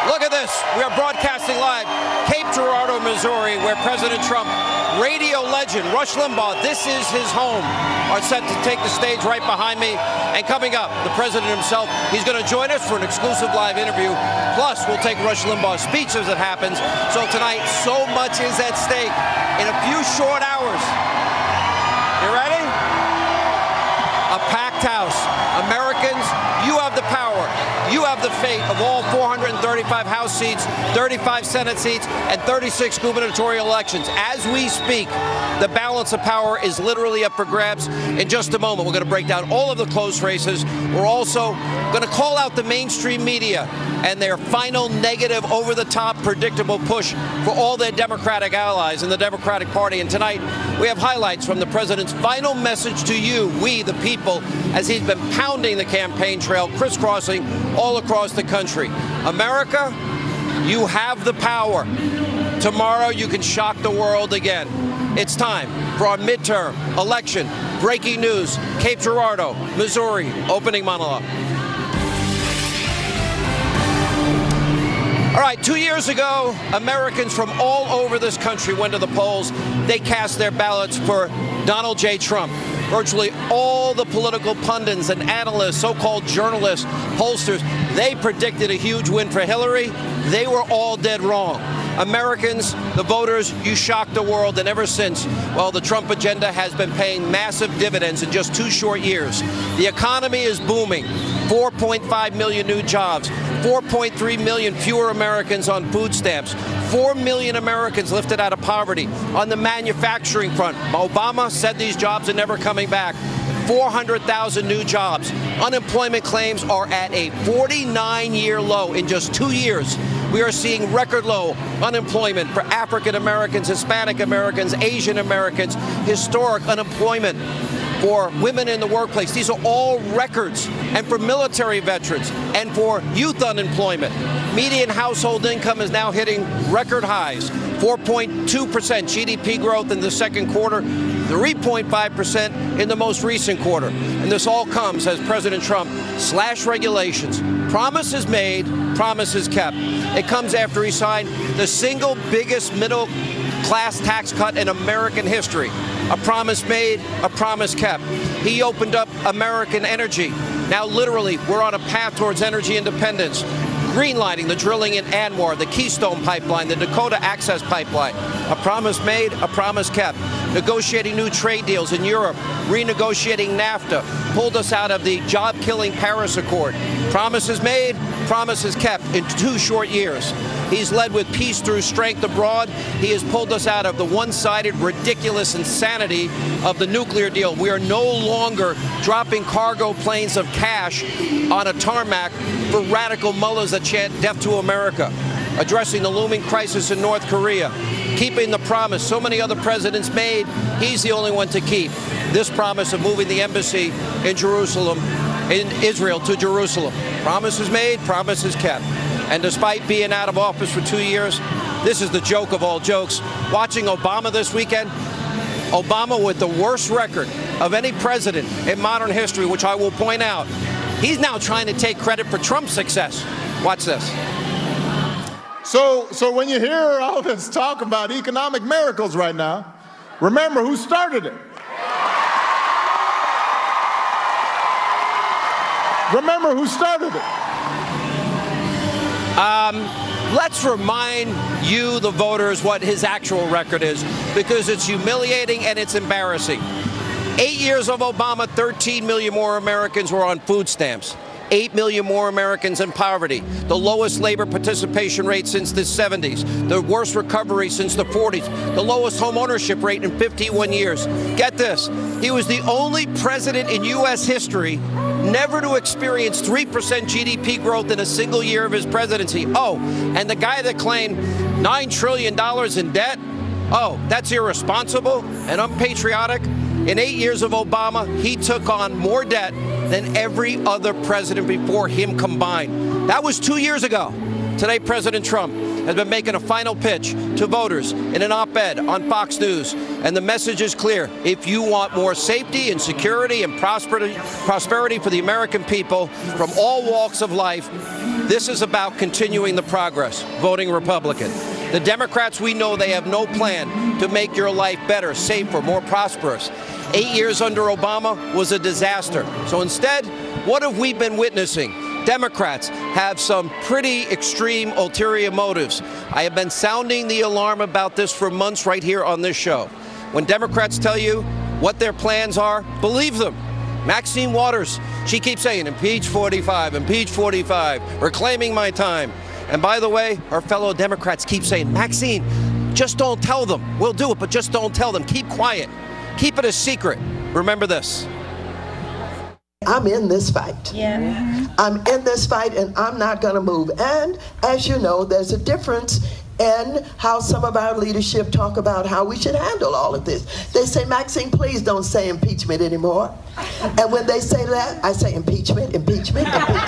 Look at this. We are broadcasting live, Cape Girardeau, Missouri, where President Trump, radio legend Rush Limbaugh, this is his home, are set to take the stage right behind me. And coming up, the president himself, he's going to join us for an exclusive live interview. Plus, we'll take Rush Limbaugh's speech as it happens. So tonight, so much is at stake in a few short hours. You ready? A packed house. Americans, you have the power. You have the fate of all 435 House seats, 35 Senate seats, and 36 gubernatorial elections. As we speak, the balance of power is literally up for grabs. In just a moment, we're going to break down all of the close races. We're also going to call out the mainstream media and their final negative, over-the-top, predictable push for all their Democratic allies in the Democratic Party. And tonight, we have highlights from the president's final message to you, we the people, as he's been pounding the campaign trail, crisscrossing all across the country. America, you have the power. Tomorrow, you can shock the world again. It's time for our midterm election. Breaking news, Cape Girardeau, Missouri, opening monologue. All right, 2 years ago, Americans from all over this country went to the polls. They cast their ballots for Donald J. Trump. Virtually all the political pundits and analysts, so-called journalists, pollsters, they predicted a huge win for Hillary. They were all dead wrong. Americans, the voters, you shocked the world, and ever since, well, the Trump agenda has been paying massive dividends in just 2 short years. The economy is booming. 4.5 million new jobs, 4.3 million fewer Americans on food stamps, 4 million Americans lifted out of poverty. On the manufacturing front, Obama said these jobs are never coming back. 400,000 new jobs. Unemployment claims are at a 49-year low. In just 2 years, we are seeing record low unemployment for African Americans, Hispanic Americans, Asian Americans, historic unemployment for women in the workplace. These are all records. And for military veterans and for youth unemployment. Median household income is now hitting record highs. 4.2% GDP growth in the second quarter, 3.5% in the most recent quarter. And this all comes as President Trump slashed regulations. Promises made, promises kept. It comes after he signed the single biggest middle-class tax cut in American history. A promise made, a promise kept. He opened up American energy. Now, literally, we're on a path towards energy independence. Greenlighting the drilling in ANWR, the Keystone Pipeline, the Dakota Access Pipeline. A promise made, a promise kept. Negotiating new trade deals in Europe, renegotiating NAFTA, pulled us out of the job-killing Paris Accord. Promises made, promises kept in 2 short years. He's led with peace through strength abroad. He has pulled us out of the one-sided, ridiculous insanity of the nuclear deal. We are no longer dropping cargo planes of cash on a tarmac for radical mullahs that chant death to America. Addressing the looming crisis in North Korea. Keeping the promise so many other presidents made, he's the only one to keep. This promise of moving the embassy in Jerusalem, in Israel, to Jerusalem. Promises made, promises kept. And despite being out of office for 2 years, this is the joke of all jokes. Watching Obama this weekend, Obama with the worst record of any president in modern history, which I will point out, he's now trying to take credit for Trump's success. Watch this. So when you hear all this talk about economic miracles right now, remember who started it. Remember who started it. Let's remind you, the voters, what his actual record is, because it's humiliating and it's embarrassing. 8 years of Obama, 13 million more Americans were on food stamps. 8 million more Americans in poverty, the lowest labor participation rate since the 70s, the worst recovery since the 40s, the lowest home ownership rate in 51 years. Get this, he was the only president in U.S. history never to experience 3% GDP growth in a single year of his presidency. Oh, and the guy that claimed $9 trillion in debt, oh, that's irresponsible and unpatriotic. In 8 years of Obama, he took on more debt than every other president before him combined. That was 2 years ago. Today, President Trump has been making a final pitch to voters in an op-ed on Fox News. And the message is clear. If you want more safety and security and prosperity for the American people from all walks of life, This is about continuing the progress, voting Republican. The Democrats, we know they have no plan to make your life better, safer, more prosperous. 8 years under Obama was a disaster. So instead, what have we been witnessing? Democrats have some pretty extreme ulterior motives. I have been sounding the alarm about this for months right here on this show. When Democrats tell you what their plans are, believe them. Maxine Waters, she keeps saying, impeach 45, impeach 45, reclaiming my time. And by the way, our fellow Democrats keep saying, Maxine, just don't tell them. We'll do it, but just don't tell them. Keep quiet. Keep it a secret. Remember this. I'm in this fight. Yeah. I'm in this fight, and I'm not going to move. And as you know, there's a difference in how some of our leadership talk about how we should handle all of this. They say, Maxine, please don't say impeachment anymore. And when they say that, I say impeachment, impeachment, impeachment,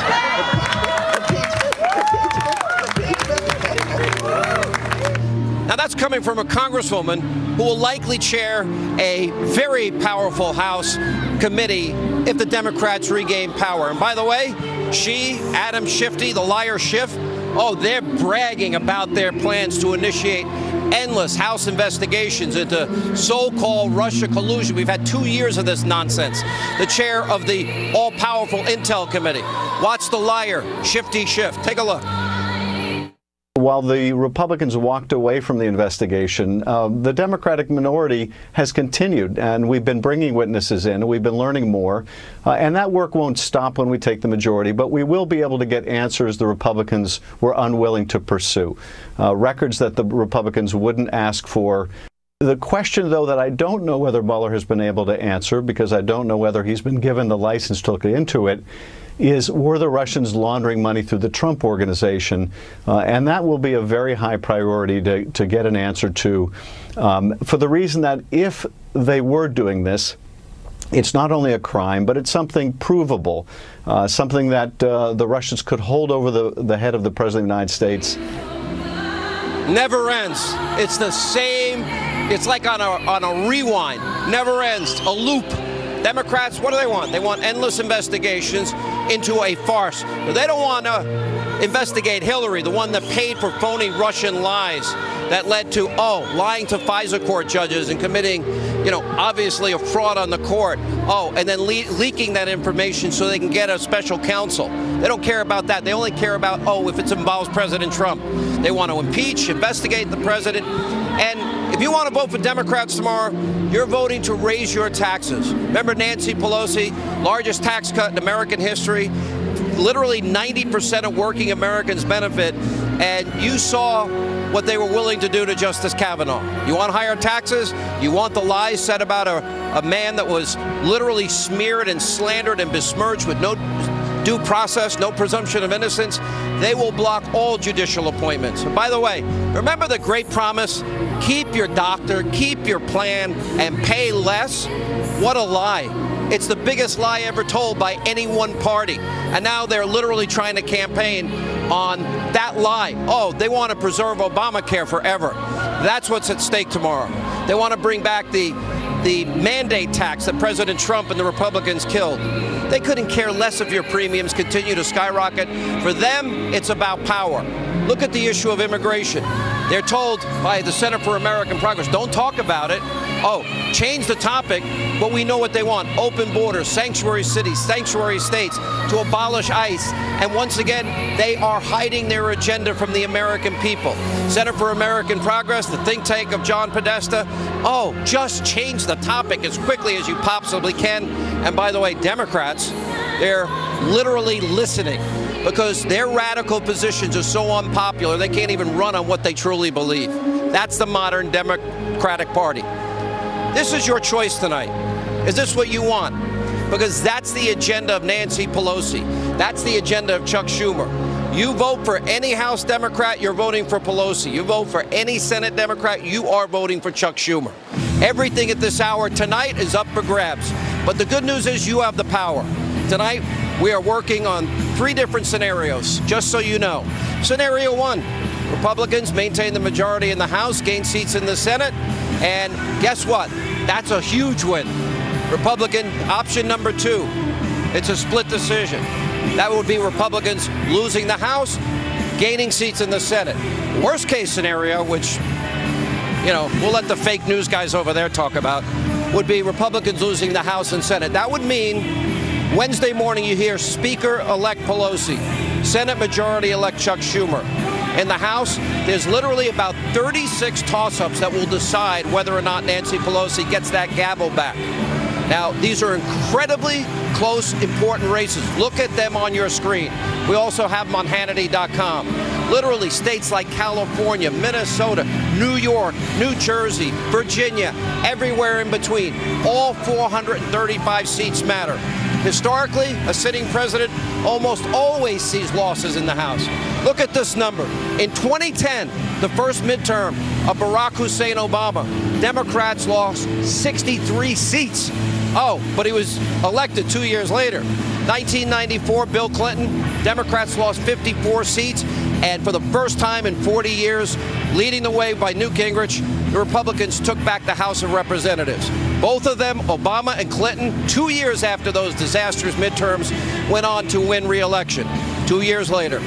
Now that's coming from a congresswoman who will likely chair a very powerful House committee if the Democrats regain power. And by the way, she, Adam Shifty, the liar Schiff, oh, they're bragging about their plans to initiate endless House investigations into so-called Russia collusion. We've had 2 years of this nonsense. The chair of the all-powerful Intel Committee. Watch the liar, Shifty Schiff. Take a look. While the Republicans walked away from the investigation, the Democratic minority has continued, and we've been bringing witnesses in, and we've been learning more, and that work won't stop when we take the majority, but we will be able to get answers the Republicans were unwilling to pursue, records that the Republicans wouldn't ask for. The question, though, that I don't know whether Mueller has been able to answer, because I don't know whether he's been given the license to look into it, is were the Russians laundering money through the Trump Organization? And that will be a very high priority to get an answer to, for the reason that if they were doing this, it's not only a crime, but it's something provable, something that the Russians could hold over the head of the President of the United States. Never ends. It's the same. It's like on a rewind. Never ends. A loop. Democrats, what do they want? They want endless investigations into a farce. They don't want to investigate Hillary, the one that paid for phony Russian lies that led to, lying to FISA court judges and committing, obviously a fraud on the court. And then leaking that information so they can get a special counsel. They don't care about that. They only care about, if it involves President Trump. They want to impeach, investigate the president. And if you want to vote for Democrats tomorrow, you're voting to raise your taxes. Remember Nancy Pelosi, largest tax cut in American history. Literally 90% of working Americans benefit. And you saw what they were willing to do to Justice Kavanaugh. You want higher taxes? You want the lies said about a man that was literally smeared and slandered and besmirched with no due process, no presumption of innocence? They will block all judicial appointments. And by the way, remember the great promise? Keep your doctor, keep your plan, and pay less? What a lie. It's the biggest lie ever told by any one party. And now they're literally trying to campaign on that lie. They want to preserve Obamacare forever. That's what's at stake tomorrow. They want to bring back the mandate tax that President Trump and the Republicans killed. They couldn't care less if your premiums continue to skyrocket. For them, it's about power. Look at the issue of immigration. They're told by the Center for American Progress, don't talk about it. Change the topic, but we know what they want. Open borders, sanctuary cities, sanctuary states, to abolish ICE. And once again, they are hiding their agenda from the American people. Center for American Progress, the think tank of John Podesta, just change the topic as quickly as you possibly can. And by the way, Democrats, they're literally listening because their radical positions are so unpopular, they can't even run on what they truly believe. That's the modern Democratic Party. This is your choice tonight. Is this what you want? Because that's the agenda of Nancy Pelosi. That's the agenda of Chuck Schumer. You vote for any House Democrat, you're voting for Pelosi. You vote for any Senate Democrat, you are voting for Chuck Schumer. Everything at this hour tonight is up for grabs. But the good news is you have the power. Tonight, we are working on 3 different scenarios, just so you know. Scenario 1, Republicans maintain the majority in the House, gain seats in the Senate, and guess what? That's a huge win. Republican option number 2, it's a split decision. That would be Republicans losing the House, gaining seats in the Senate. Worst case scenario, which, you know, we'll let the fake news guys over there talk about, would be Republicans losing the House and Senate. That would mean Wednesday morning you hear Speaker-elect Pelosi, Senate Majority-elect Chuck Schumer. In the House, there's literally about 36 toss-ups that will decide whether or not Nancy Pelosi gets that gavel back. Now, these are incredibly close, important races. Look at them on your screen. We also have them on Hannity.com. Literally, states like California, Minnesota, New York, New Jersey, Virginia, everywhere in between. All 435 seats matter. Historically, a sitting president almost always sees losses in the House. Look at this number. In 2010, the first midterm of Barack Hussein Obama, Democrats lost 63 seats. Oh, but he was elected 2 years later. 1994, Bill Clinton, Democrats lost 54 seats. And for the first time in 40 years, leading the way by Newt Gingrich, the Republicans took back the House of Representatives. Both of them, Obama and Clinton, 2 years after those disastrous midterms, went on to win re-election. 2 years later.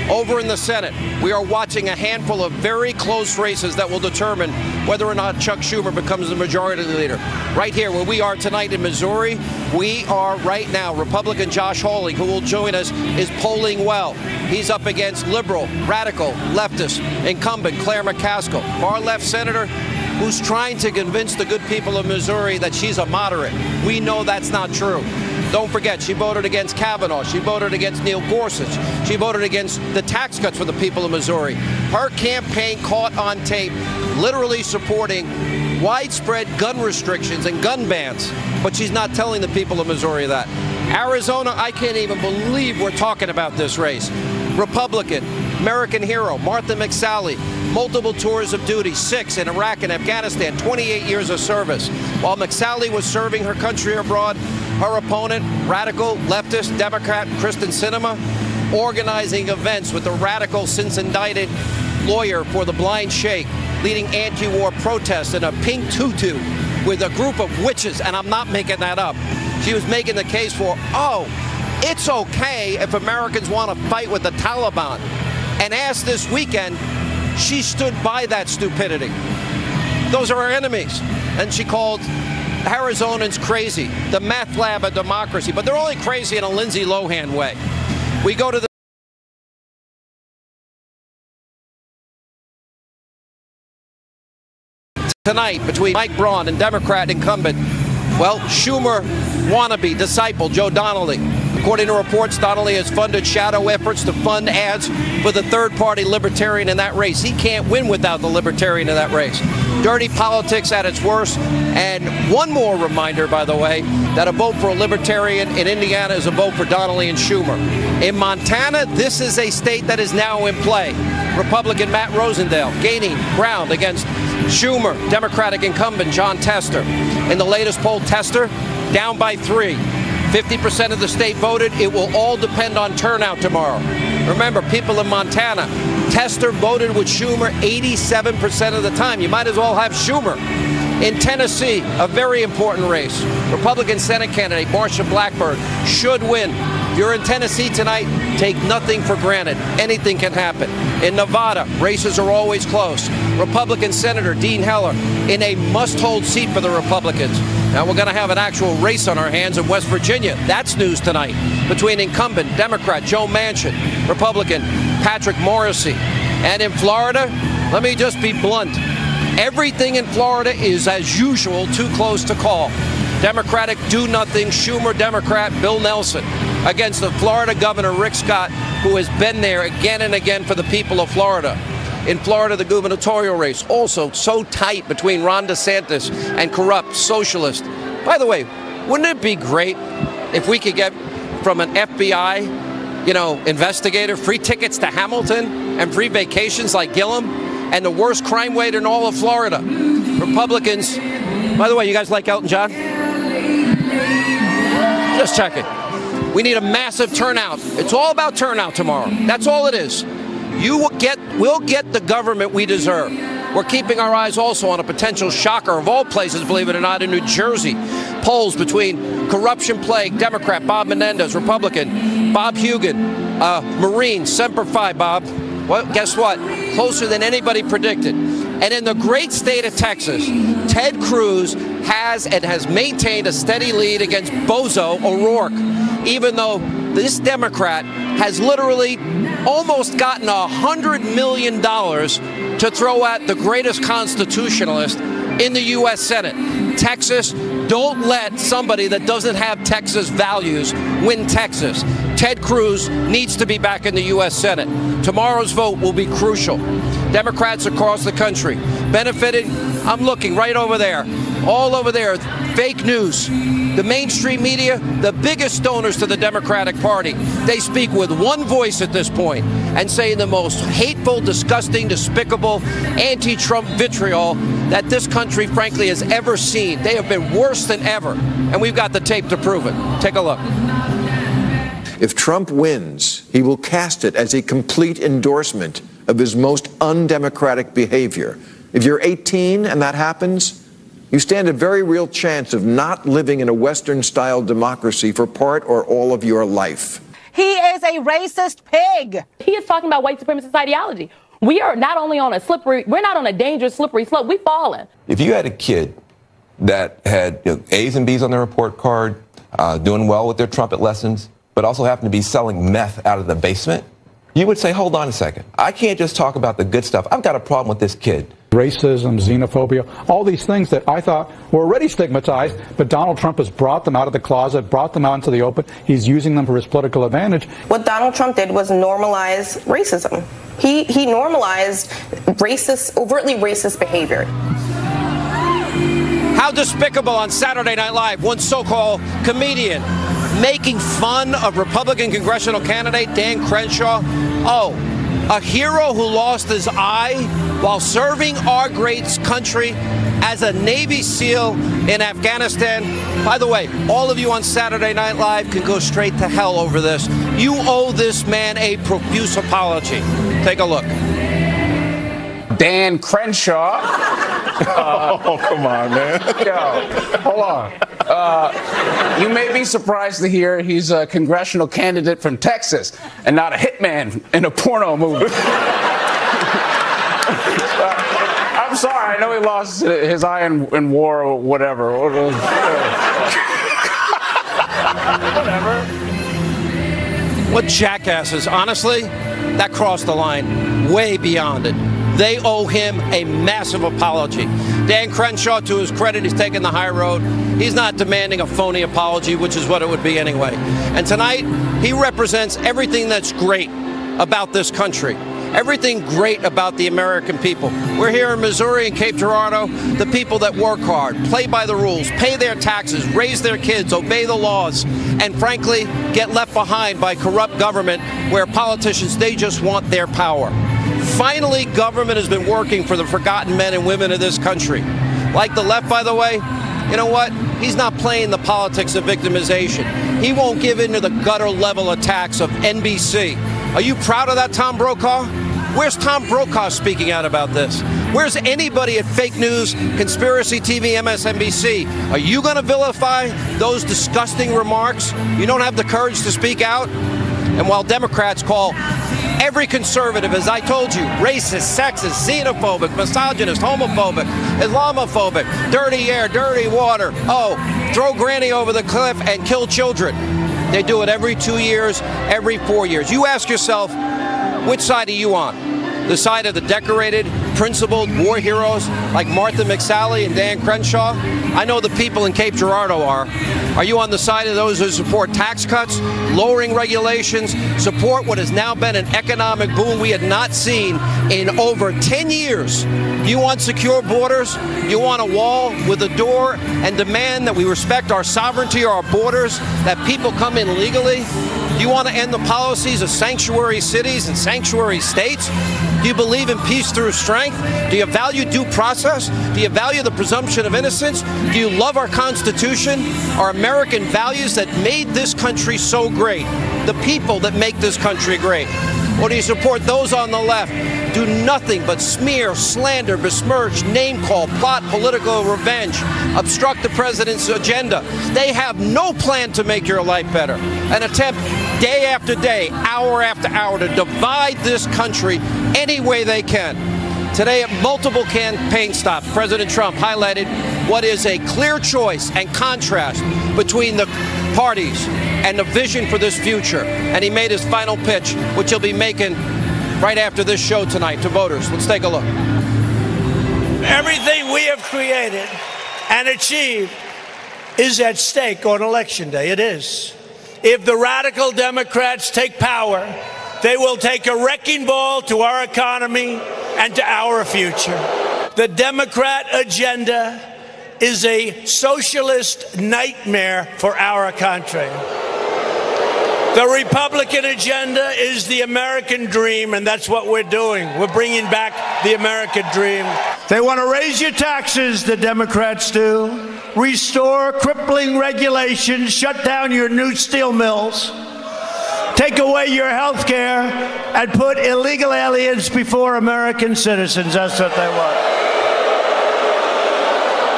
Over in the Senate, we are watching a handful of very close races that will determine whether or not Chuck Schumer becomes the majority leader. Right here, where we are tonight in Missouri, we are right now, Republican Josh Hawley, who will join us, is polling well. He's up against liberal, radical, leftist, incumbent Claire McCaskill, far-left senator, who's trying to convince the good people of Missouri that she's a moderate. We know that's not true. Don't forget, she voted against Kavanaugh. She voted against Neil Gorsuch. She voted against the tax cuts for the people of Missouri. Her campaign caught on tape, literally supporting widespread gun restrictions and gun bans. But she's not telling the people of Missouri that. Arizona, I can't even believe we're talking about this race. Republican, American hero, Martha McSally, multiple tours of duty, 6 in Iraq and Afghanistan, 28 years of service. While McSally was serving her country abroad, her opponent, radical, leftist, Democrat Kristen Sinema, organizing events with the radical, since indicted lawyer for the blind sheikh, leading anti-war protests in a pink tutu with a group of witches, and I'm not making that up. She was making the case for, oh, it's okay if Americans want to fight with the Taliban. And asked this weekend, she stood by that stupidity. Those are our enemies. And she called Arizonans crazy, the meth lab of democracy. But they're only crazy in a Lindsay Lohan way. We go to the tonight between Mike Braun and Democrat incumbent, well, Schumer wannabe disciple Joe Donnelly. According to reports, Donnelly has funded shadow efforts to fund ads for the third-party Libertarian in that race. He can't win without the Libertarian in that race. Dirty politics at its worst. And one more reminder, by the way, that a vote for a Libertarian in Indiana is a vote for Donnelly and Schumer. In Montana, this is a state that is now in play. Republican Matt Rosendale gaining ground against Schumer, Democratic incumbent John Tester. In the latest poll, Tester down by 3. 50% of the state voted. It will all depend on turnout tomorrow. Remember, people in Montana, Tester voted with Schumer 87% of the time. You might as well have Schumer. In Tennessee, a very important race. Republican Senate candidate Marsha Blackburn should win. If you're in Tennessee tonight, take nothing for granted. Anything can happen. In Nevada, races are always close. Republican Senator Dean Heller in a must-hold seat for the Republicans. Now we're going to have an actual race on our hands in West Virginia. That's news tonight. Between incumbent Democrat Joe Manchin, Republican Patrick Morrisey. And in Florida, let me just be blunt. Everything in Florida is, as usual, too close to call. Democratic do-nothing Schumer Democrat Bill Nelson against the Florida Governor Rick Scott, who has been there again and again for the people of Florida. In Florida, the gubernatorial race, also so tight between Ron DeSantis and corrupt socialist. By the way, wouldn't it be great if we could get from an FBI, investigator, free tickets to Hamilton and free vacations like Gillum and the worst crime rate in all of Florida? Republicans, by the way, you guys like Elton John? Just checking. We need a massive turnout. It's all about turnout tomorrow. That's all it is. We'll get the government we deserve. We're keeping our eyes also on a potential shocker of all places, believe it or not, in New Jersey. Polls between corruption-plagued Democrat Bob Menendez, Republican Bob Hugan, Marine, Semper Fi, Bob. Well, guess what? Closer than anybody predicted. And in the great state of Texas, Ted Cruz has maintained a steady lead against Bozo O'Rourke, even though this Democrat has literally almost gotten $100 million to throw at the greatest constitutionalist in the U.S. Senate. Texas, don't let somebody that doesn't have Texas values win Texas. Ted Cruz needs to be back in the U.S. Senate. Tomorrow's vote will be crucial. Democrats across the country benefiting. I'm looking right over there. All over there, fake news. The mainstream media, the biggest donors to the Democratic Party, they speak with one voice at this point and say the most hateful, disgusting, despicable, anti-Trump vitriol that this country, frankly, has ever seen. They have been worse than ever, and we've got the tape to prove it. Take a look. If Trump wins, he will cast it as a complete endorsement of his most undemocratic behavior. If you're 18 and that happens, you stand a very real chance of not living in a Western-style democracy for part or all of your life. He is a racist pig. He is talking about white supremacist ideology. We are not only on we're not on a dangerous, slippery slope, we've fallen. If you had a kid that had A's and B's on their report card, doing well with their trumpet lessons, but also happened to be selling meth out of the basement, you would say, hold on a second. I can't just talk about the good stuff. I've got a problem with this kid. Racism, xenophobia, all these things that I thought were already stigmatized, but Donald Trump has brought them out of the closet, brought them out into the open. He's using them for his political advantage. What Donald Trump did was normalize racism. He normalized overtly racist behavior. How despicable on Saturday Night Live, one so-called comedian making fun of Republican congressional candidate Dan Crenshaw. Oh, a hero who lost his eye while serving our great country as a Navy SEAL in Afghanistan. By the way, all of you on Saturday Night Live can go straight to hell over this. You owe this man a profuse apology. Take a look. Dan Crenshaw. Oh, come on, man. Yo, hold on. You may be surprised to hear he's a congressional candidate from Texas and not a hitman in a porno movie. I'm sorry, I know he lost his eye in war or whatever. Whatever. What jackasses. Honestly, that crossed the line way beyond it. They owe him a massive apology. Dan Crenshaw, to his credit, he's taken the high road. He's not demanding a phony apology, which is what it would be anyway. And tonight, he represents everything that's great about this country. Everything great about the American people. We're here in Missouri and Cape Girardeau, the people that work hard, play by the rules, pay their taxes, raise their kids, obey the laws, and frankly, get left behind by corrupt government where politicians, they just want their power. Finally, government has been working for the forgotten men and women of this country. Like the left, by the way, you know what? He's not playing the politics of victimization. He won't give in to the gutter-level attacks of NBC. Are you proud of that, Tom Brokaw? Where's Tom Brokaw speaking out about this? Where's anybody at Fake News, Conspiracy TV, MSNBC? Are you going to vilify those disgusting remarks? You don't have the courage to speak out? And while Democrats call every conservative, as I told you, racist, sexist, xenophobic, misogynist, homophobic, Islamophobic, dirty air, dirty water, throw granny over the cliff and kill children. They do it every 2 years, every 4 years. You ask yourself, which side are you on? The side of the decorated, principled war heroes like Martha McSally and Dan Crenshaw? I know the people in Cape Girardeau are. Are you on the side of those who support tax cuts, lowering regulations, support what has now been an economic boom we had not seen in over 10 years? You want secure borders? You want a wall with a door and demand that we respect our sovereignty or our borders, that people come in legally? Do you want to end the policies of sanctuary cities and sanctuary states? Do you believe in peace through strength? Do you value due process? Do you value the presumption of innocence? Do you love our Constitution, our American values that made this country so great? The people that make this country great? Or do you support those on the left? Do nothing but smear, slander, besmirch, name call, plot political revenge, obstruct the president's agenda. They have no plan to make your life better. An attempt day after day, hour after hour, to divide this country any way they can. Today, at multiple campaign stops, President Trump highlighted what is a clear choice and contrast between the parties and the vision for this future. And he made his final pitch, which he'll be making right after this show tonight to voters. Let's take a look. Everything we have created and achieved is at stake on Election Day. It is. If the radical Democrats take power, they will take a wrecking ball to our economy and to our future. The Democrat agenda is a socialist nightmare for our country. The Republican agenda is the American dream, and that's what we're doing. We're bringing back the American dream. They want to raise your taxes, the Democrats do. Restore crippling regulations, shut down your new steel mills, take away your health care, and put illegal aliens before American citizens. That's what they want.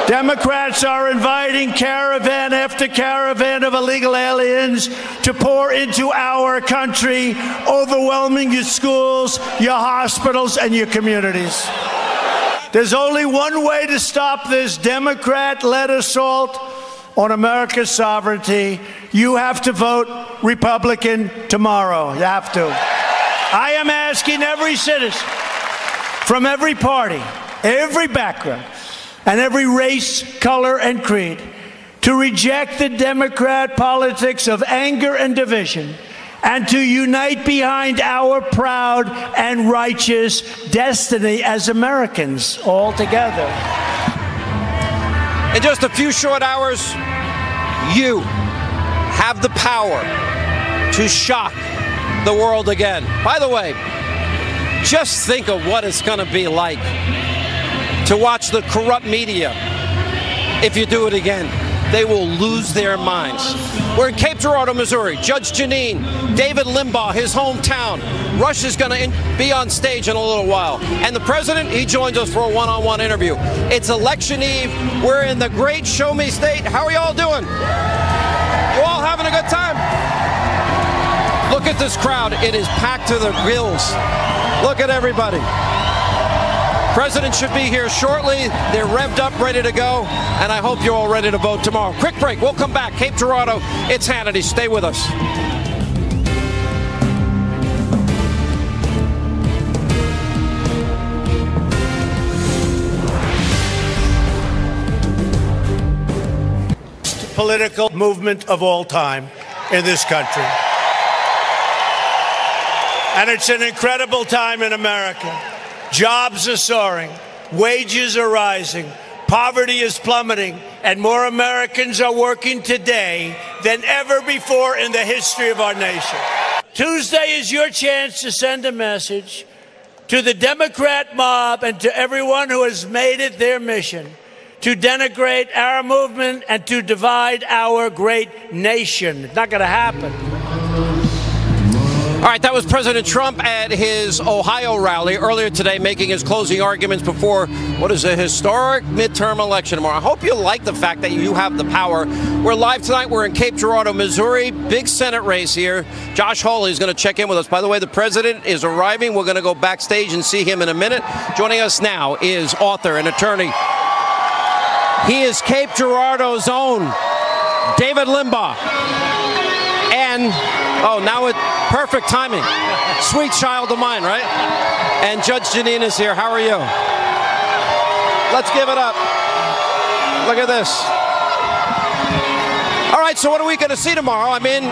Democrats are inviting caravan after caravan of illegal aliens to pour into our country, overwhelming your schools, your hospitals, and your communities. There's only one way to stop this Democrat-led assault on America's sovereignty. You have to vote Republican tomorrow. You have to. I am asking every citizen from every party, every background, and every race, color, and creed to reject the Democrat politics of anger and division and to unite behind our proud and righteous destiny as Americans all together. In just a few short hours, you have the power to shock the world again. By the way, just think of what it's going to be like to watch the corrupt media. If you do it again, they will lose their minds. We're in Cape Girardeau, Missouri. Judge Jeanine, David Limbaugh, his hometown. Rush is going to be on stage in a little while. And the president, he joins us for a one-on-one interview. It's election eve. We're in the great Show Me State. How are you all doing? You all having a good time? Look at this crowd. It is packed to the gills. Look at everybody. President should be here shortly. They're revved up, ready to go, and I hope you're all ready to vote tomorrow. Quick break. We'll come back. Cape Girardeau, it's Hannity. Stay with us. Political movement of all time in this country. And it's an incredible time in America. Jobs are soaring, wages are rising, poverty is plummeting, and more Americans are working today than ever before in the history of our nation. Tuesday is your chance to send a message to the Democrat mob and to everyone who has made it their mission to denigrate our movement and to divide our great nation. It's not going to happen. All right, that was President Trump at his Ohio rally earlier today, making his closing arguments before what is a historic midterm election tomorrow. I hope you like the fact that you have the power. We're live tonight. We're in Cape Girardeau, Missouri. Big Senate race here. Josh Hawley is going to check in with us. By the way, the president is arriving. We're going to go backstage and see him in a minute. Joining us now is author and attorney. He is Cape Girardeau's own David Limbaugh. And, oh, now it's perfect timing. Sweet child of mine, right? And Judge Jeanine is here. How are you? Let's give it up. Look at this. All right, so what are we going to see tomorrow? I mean,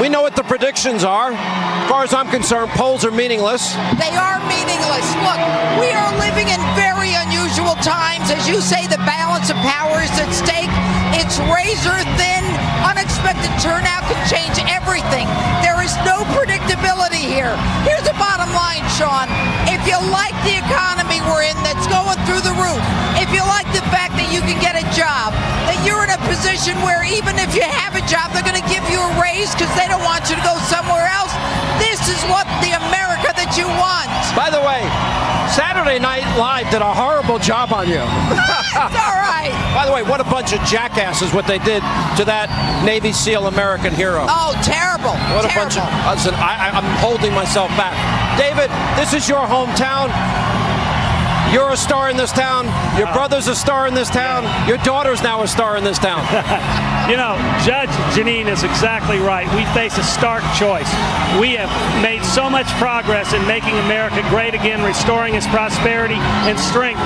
we know what the predictions are. As far as I'm concerned, polls are meaningless. They are meaningless. Look, we are living in very unusual times. As you say, the balance of power is at stake. It's razor thin. Unexpected turnout can change everything. There is no predictability here. Here's the bottom line, Sean. If you like the economy we're in that's going through the roof, if you like the fact that you can get a job, that you're in a position where even if you have a job, they're going to give you a raise because they don't want you to go somewhere else, this is what the America that you want. By the way, Saturday Night Live did a horrible job on you. It's all right. By the way, what a bunch of jackasses what they did to that Navy SEAL American hero. Oh, terrible. What terrible. a bunch of... Listen, I'm holding myself back. David, this is your hometown. You're a star in this town. Your brother's a star in this town. Your daughter's now a star in this town. You know, Judge Janine is exactly right. We face a stark choice. We have made so much progress in making America great again, restoring its prosperity and strength.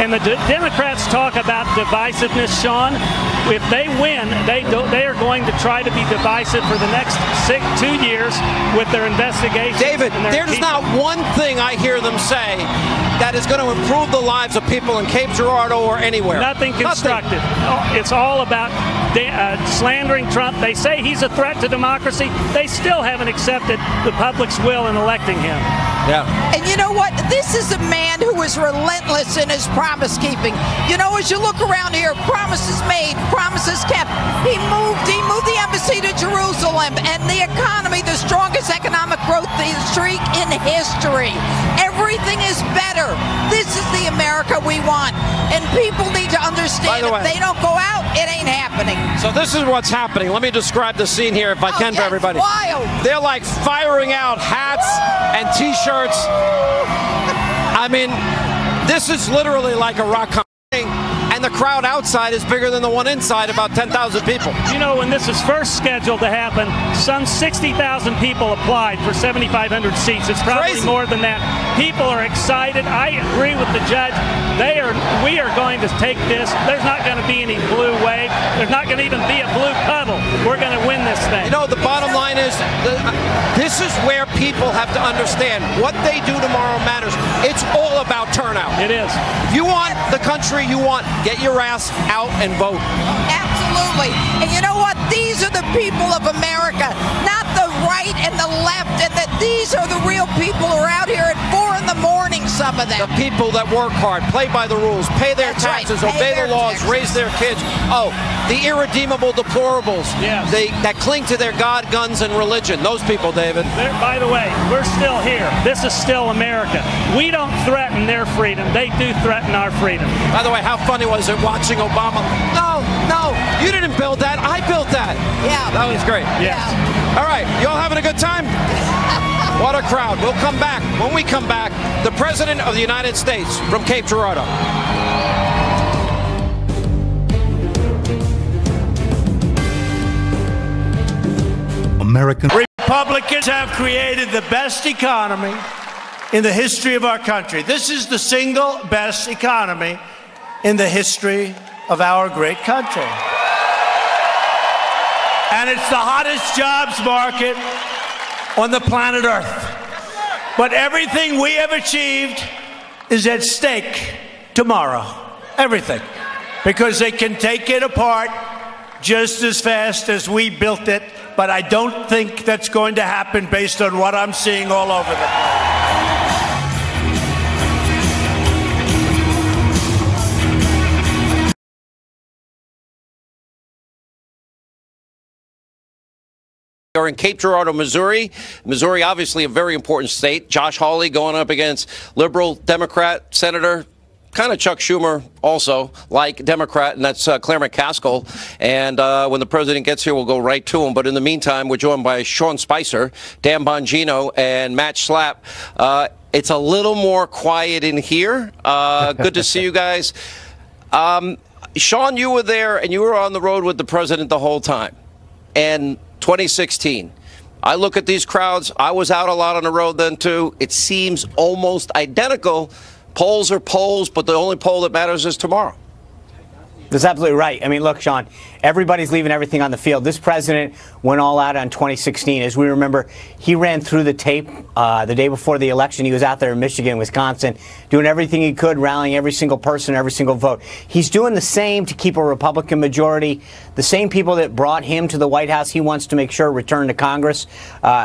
And the Democrats talk about divisiveness, Sean. If they win, they are going to try to be divisive for the next 2 years with their investigation. David, there's not one thing I hear them say that is going to improve the lives of people in Cape Girardeau or anywhere. Nothing constructive. It's all about slandering Trump. They say he's a threat to democracy. They still haven't accepted the public's will in electing him. Yeah. And you know what? This is a man who is relentless in his promise keeping. You know, as you look around here, promises made, promises kept. He moved the embassy to Jerusalem, and the economy, the strongest economic growth streak in history. Everything is better. This is the America we want. And people need to understand if they don't go out, it ain't happening. So this is what's happening. Let me describe the scene here if I can for everybody. Wild. They're like firing out hats and T-shirts. I mean, this is literally like a rock concert. And the crowd outside is bigger than the one inside, about 10,000 people. You know, when this was first scheduled to happen, some 60,000 people applied for 7,500 seats. It's probably more than that. People are excited. I agree with the judge. We are going to take this. There's not going to be any blue wave. There's not going to even be a blue puddle. We're going to win this thing. You know, the bottom line is, this is where people have to understand what they do tomorrow matters. It's all about turnout. It is. If you want the country you want, get your ass out and vote. Absolutely. And you know what? These are the people of America, not the right and the left. And that these are the real people who are out here at 4 in the morning, some of them. The people that work hard, play by the rules, pay their taxes, obey the laws, raise their kids. Oh, the irredeemable deplorables. Yes. That cling to their God, guns, and religion. Those people, David. By the way, we're still here. This is still America. We don't threaten their freedom. They do threaten our freedom. By the way, how funny was it watching Obama? No, you didn't build that. I built that. Yeah. That was great. Yes. All right, you all having a good time? What a crowd. We'll come back. When we come back, the President of the United States from Cape Girardeau. American Republicans have created the best economy in the history of our country. This is the single best economy in the history of our great country. And it's the hottest jobs market on the planet Earth. But everything we have achieved is at stake tomorrow. Everything. Because they can take it apart just as fast as we built it. But I don't think that's going to happen based on what I'm seeing all over the place. Are in Cape Girardeau, Missouri. Missouri, obviously a very important state. Josh Hawley going up against liberal Democrat Senator, kind of Chuck Schumer also, like Democrat, and that's Claire McCaskill. And when the president gets here, we'll go right to him. But in the meantime, we're joined by Sean Spicer, Dan Bongino, and Matt Schlapp. It's a little more quiet in here. Good to see you guys. Sean, you were there, and you were on the road with the president the whole time. And 2016. I look at these crowds. I was out a lot on the road then, too. It seems almost identical. Polls are polls, but the only poll that matters is tomorrow. That's absolutely right. I mean, look, Sean, everybody's leaving everything on the field. This president went all out on 2016. As we remember, he ran through the tape the day before the election. He was out there in Michigan, Wisconsin, doing everything he could, rallying every single person, every single vote. He's doing the same to keep a Republican majority. The same people that brought him to the White House, he wants to make sure return to Congress.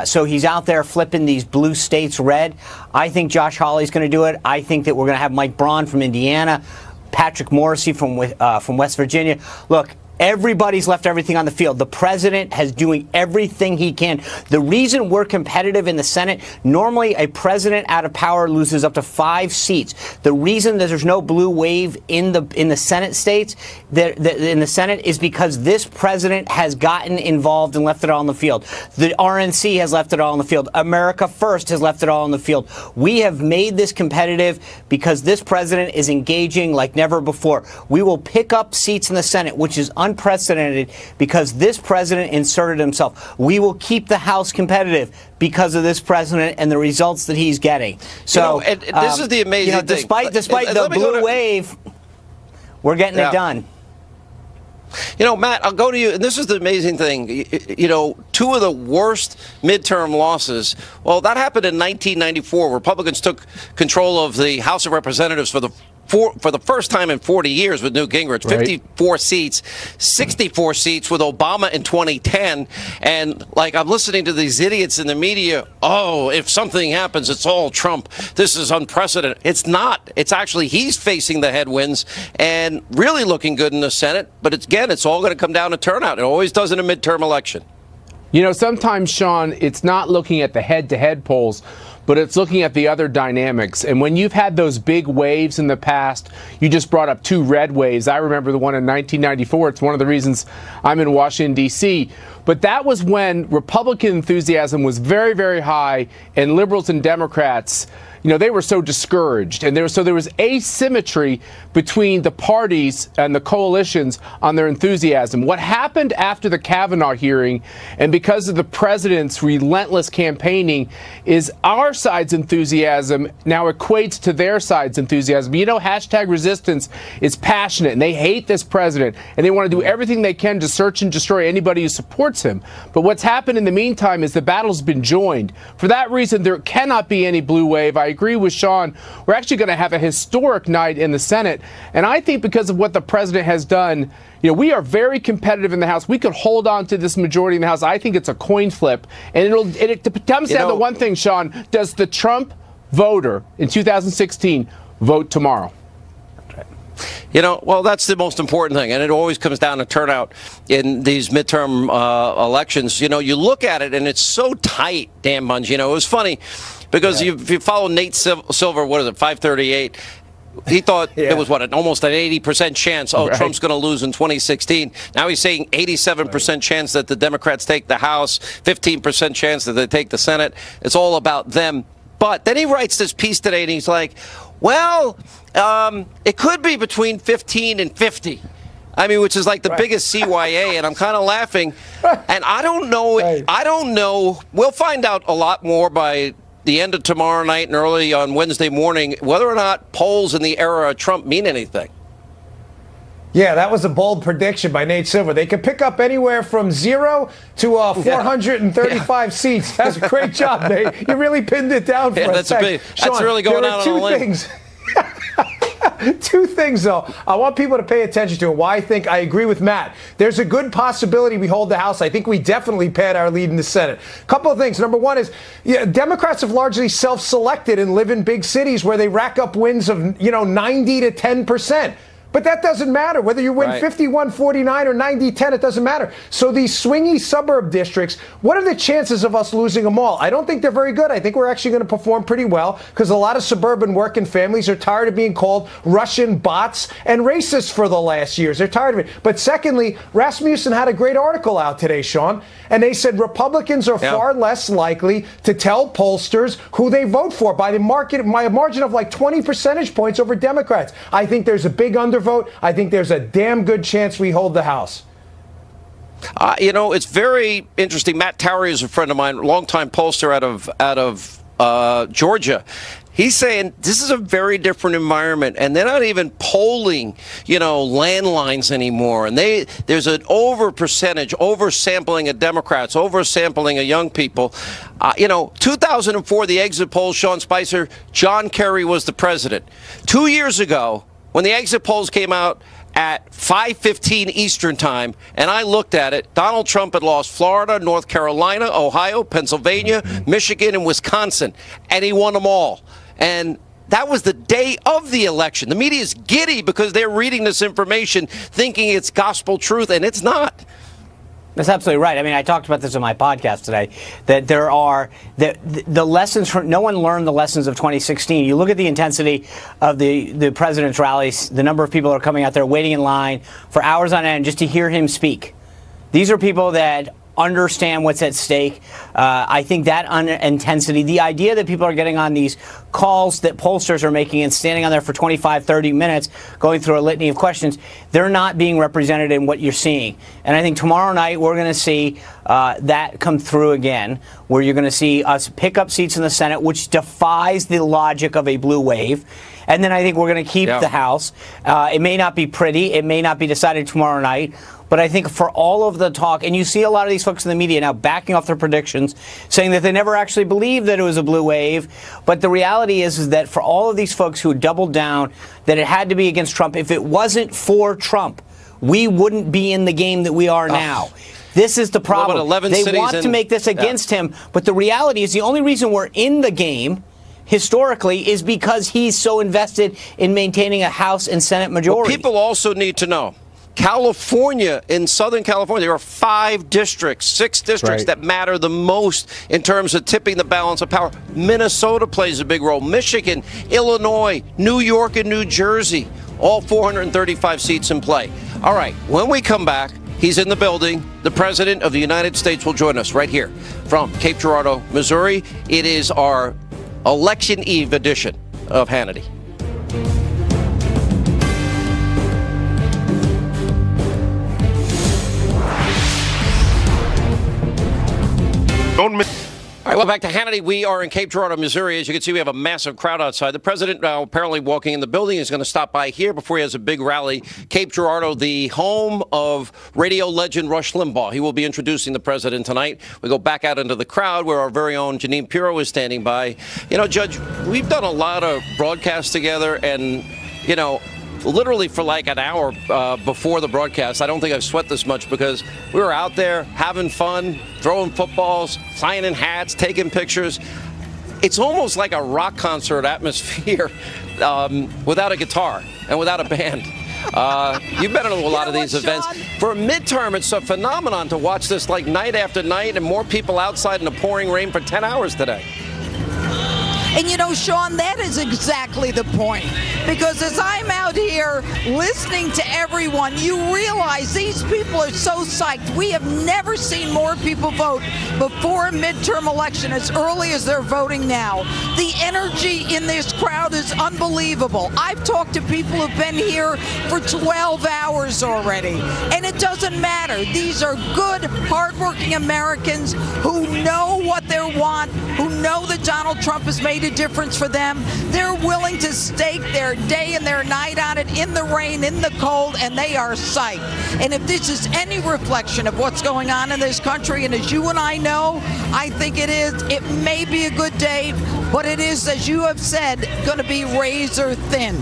So he's out there flipping these blue states red. I think Josh Hawley's going to do it. I think that we're going to have Mike Braun from Indiana, Patrick Morrissey from West Virginia. Look, Everybody's left everything on the field. The president has doing everything he can. The reason we're competitive in the Senate, normally a president out of power loses up to 5 seats. The reason that there's no blue wave in the Senate states, in the Senate, is because this president has gotten involved and left it all on the field. The RNC has left it all on the field. America First has left it all on the field. We have made this competitive because this president is engaging like never before. We will pick up seats in the Senate, which is unprecedented because this president inserted himself. We will keep the House competitive because of this president and the results that he's getting. So this is the amazing thing. Despite the blue wave, we're getting it done. Matt, I'll go to you. And this is the amazing thing. 2 of the worst midterm losses. Well, that happened in 1994. Republicans took control of the House of Representatives for the first time in 40 years with Newt Gingrich. 54 seats, 64 seats with Obama in 2010. And I'm listening to these idiots in the media. Oh, if something happens, it's all Trump. This is unprecedented. It's not. It's actually he's facing the headwinds and really looking good in the Senate. But it's all going to come down to turnout. It always does in a midterm election. Sometimes, Sean, it's not looking at the head-to-head polls, but it's looking at the other dynamics. And when you've had those big waves in the past, you just brought up 2 red waves. I remember the one in 1994. It's one of the reasons I'm in Washington, D.C. But that was when Republican enthusiasm was very, very high, and liberals and Democrats, they were so discouraged. And there was asymmetry between the parties and the coalitions on their enthusiasm. What happened after the Kavanaugh hearing, and because of the president's relentless campaigning, is our side's enthusiasm now equates to their side's enthusiasm. Hashtag resistance is passionate, and they hate this president, and they want to do everything they can to search and destroy anybody who supports him. But what's happened in the meantime is the battle's been joined. For that reason, there cannot be any blue wave. I agree with Sean. We're actually going to have a historic night in the Senate. And I think because of what the president has done, we are very competitive in the House. We could hold on to this majority in the House. I think it's a coin flip. And it comes down to one thing, Sean. Does the Trump voter in 2016 vote tomorrow? Well, that's the most important thing, and it always comes down to turnout in these midterm elections. You look at it, and it's so tight, Dan Bunge. It was funny because if you follow Nate Silver, what is it, 538? He thought it was, almost an 80% chance, Trump's going to lose in 2016. Now he's saying 87% chance that the Democrats take the House, 15% chance that they take the Senate. It's all about them. But then he writes this piece today, and he's like, well, it could be between 15 and 50. Which is like the biggest CYA, and I'm kind of laughing. And I don't know. I don't know. We'll find out a lot more by the end of tomorrow night and early on Wednesday morning whether or not polls in the era of Trump mean anything. Yeah, that was a bold prediction by Nate Silver. They could pick up anywhere from 0 to 435 seats. That's a great job, Nate. You really pinned it down for us. That's really going out on a limb. Two things, though, I want people to pay attention to, and why I think I agree with Matt. There's a good possibility we hold the House. I think we definitely pad our lead in the Senate. A couple of things. Number one is, Democrats have largely self-selected and live in big cities where they rack up wins of, 90 to 10%. But that doesn't matter. Whether you win 51-49 or 90-10, it doesn't matter. So these swingy suburb districts, what are the chances of us losing them all? I don't think they're very good. I think we're actually going to perform pretty well because a lot of suburban working families are tired of being called Russian bots and racists for the last years. They're tired of it. But secondly, Rasmussen had a great article out today, Sean, and they said Republicans are far less likely to tell pollsters who they vote for by a margin of like 20 percentage points over Democrats. I think there's a big undervote. I think there's a damn good chance we hold the House. It's very interesting. Matt Towery is a friend of mine, longtime pollster out of Georgia. He's saying this is a very different environment, and they're not even polling, landlines anymore. And there's an oversampling of Democrats, oversampling of young people. 2004, the exit polls, Sean Spicer, John Kerry was the president. 2 years ago, when the exit polls came out at 5:15 Eastern time, and I looked at it, Donald Trump had lost Florida, North Carolina, Ohio, Pennsylvania, Michigan, and Wisconsin, and he won them all. And That was the day of the election. The media is giddy because they're reading this information thinking it's gospel truth, and it's not. That's absolutely right. I mean, I talked about this in my podcast today, that there are the lessons from, no one learned the lessons of 2016. You look at the intensity of the president's rallies, the number of people that are coming out there waiting in line for hours on end just to hear him speak. These are people that understand what's at stake. I think that intensity, the idea that people are getting on these calls that pollsters are making and standing on there for 25, 30 minutes going through a litany of questions, they're not being represented in what you're seeing. And I think tomorrow night we're going to see that come through again, where you're going to see us pick up seats in the Senate, which defies the logic of a blue wave. And then I think we're going to keep the House. It may not be pretty. It may not be decided tomorrow night. But I think for all of the talk, and you see a lot of these folks in the media now backing off their predictions, saying that they never actually believed that it was a blue wave. But the reality is that for all of these folks who doubled down that it had to be against Trump, if it wasn't for Trump, we wouldn't be in the game that we are now. This is the problem. They want to make this against him. But the reality is the only reason we're in the game historically is because he's so invested in maintaining a House and Senate majority. Well, people also need to know. California, in Southern California, there are 5 districts, 6 districts that matter the most in terms of tipping the balance of power. Minnesota plays a big role. Michigan, Illinois, New York, and New Jersey, all 435 seats in play. All right, when we come back, he's in the building. The President of the United States will join us right here from Cape Girardeau, Missouri. It is our Election Eve edition of Hannity. All right, well, back to Hannity. We are in Cape Girardeau, Missouri. As you can see, we have a massive crowd outside. The president apparently walking in the building is going to stop by here before he has a big rally. Cape Girardeau, the home of radio legend Rush Limbaugh. He will be introducing the president tonight. We go back out into the crowd where our very own Janine Pirro is standing by. You know, Judge, we've done a lot of broadcasts together, and, you know, literally for like an hour before the broadcast, I don't think I've sweat this much because we were out there having fun, throwing footballs, signing hats, taking pictures. It's almost like a rock concert atmosphere without a guitar and without a band. You've been to a lot of these events. For a midterm, it's a phenomenon to watch this like night after night and more people outside in the pouring rain for 10 hours today. And you know, Sean, that is exactly the point. Because as I'm out here listening to everyone, you realize these people are so psyched. We have never seen more people vote before a midterm election as early as they're voting now. The energy in this crowd is unbelievable. I've talked to people who've been here for 12 hours already. And it doesn't matter. These are good, hardworking Americans who know what they want, who know that Donald Trump has made a difference for them. They're willing to stake their day and their night on it in the rain, in the cold, and they are psyched. And if this is any reflection of what's going on in this country, and as you and I know, I think it is, it may be a good day, but it is, as you have said, going to be razor thin.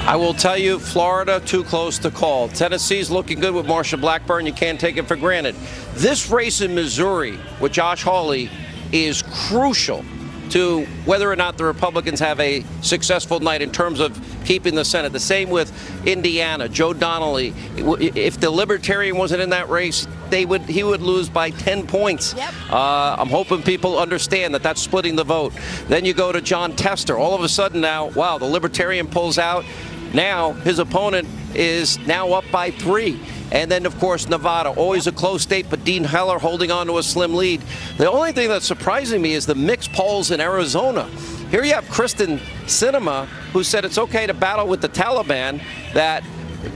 I will tell you, Florida, too close to call. Tennessee's looking good with Marsha Blackburn. You can't take it for granted. This race in Missouri with Josh Hawley is crucial to whether or not the Republicans have a successful night in terms of keeping the Senate. The same with Indiana, Joe Donnelly. If the Libertarian wasn't in that race, he would lose by 10 points. Yep. I'm hoping people understand that that's splitting the vote. Then you go to John Tester. All of a sudden now, wow, the Libertarian pulls out. Now his opponent is now up by 3. And then, of course, Nevada, always a close state, but Dean Heller holding on to a slim lead. The only thing that's surprising me is the mixed polls in Arizona. Here you have Kristen Sinema, who said it's okay to battle with the Taliban, that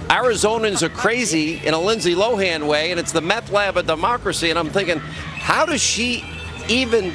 Arizonans are crazy in a Lindsay Lohan way, and it's the meth lab of democracy. And I'm thinking, how does she even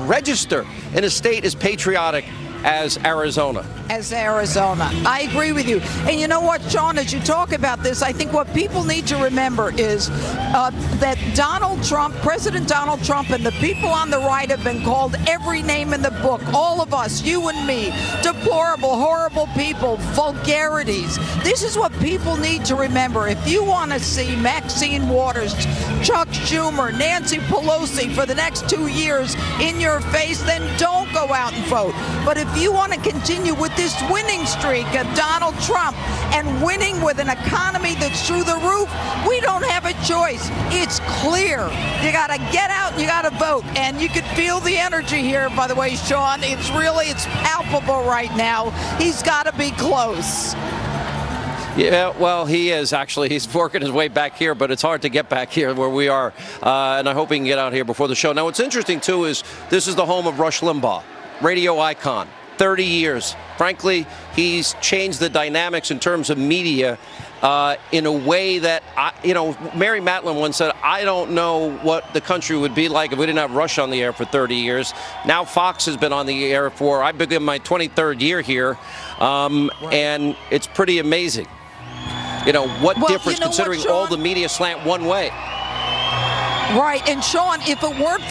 register in a state as patriotic as Arizona? I agree with you. And you know what, Sean, as you talk about this, I think what people need to remember is that Donald Trump, President Donald Trump, and the people on the right have been called every name in the book. All of us, you and me, deplorable, horrible people, vulgarities. This is what people need to remember. If you want to see Maxine Waters, Chuck Schumer, Nancy Pelosi for the next 2 years in your face, then don't go out and vote. But if you want to continue with this winning streak of Donald Trump and winning with an economy that's through the roof, we don't have a choice. It's clear. You got to get out and you got to vote. And you can feel the energy here, by the way, Sean. It's palpable right now. He's got to be close. Yeah, well, he is actually. He's working his way back here, but it's hard to get back here where we are. And I hope he can get out here before the show. Now, what's interesting, too, is this is the home of Rush Limbaugh, radio icon, 30 years. Frankly, he's changed the dynamics in terms of media in a way that, Mary Matlin once said, I don't know what the country would be like if we didn't have Rush on the air for 30 years. Now Fox has been on the air for, I begin my 23rd year here, and it's pretty amazing. What difference considering all the media slant one way. Right, and Sean, if it weren't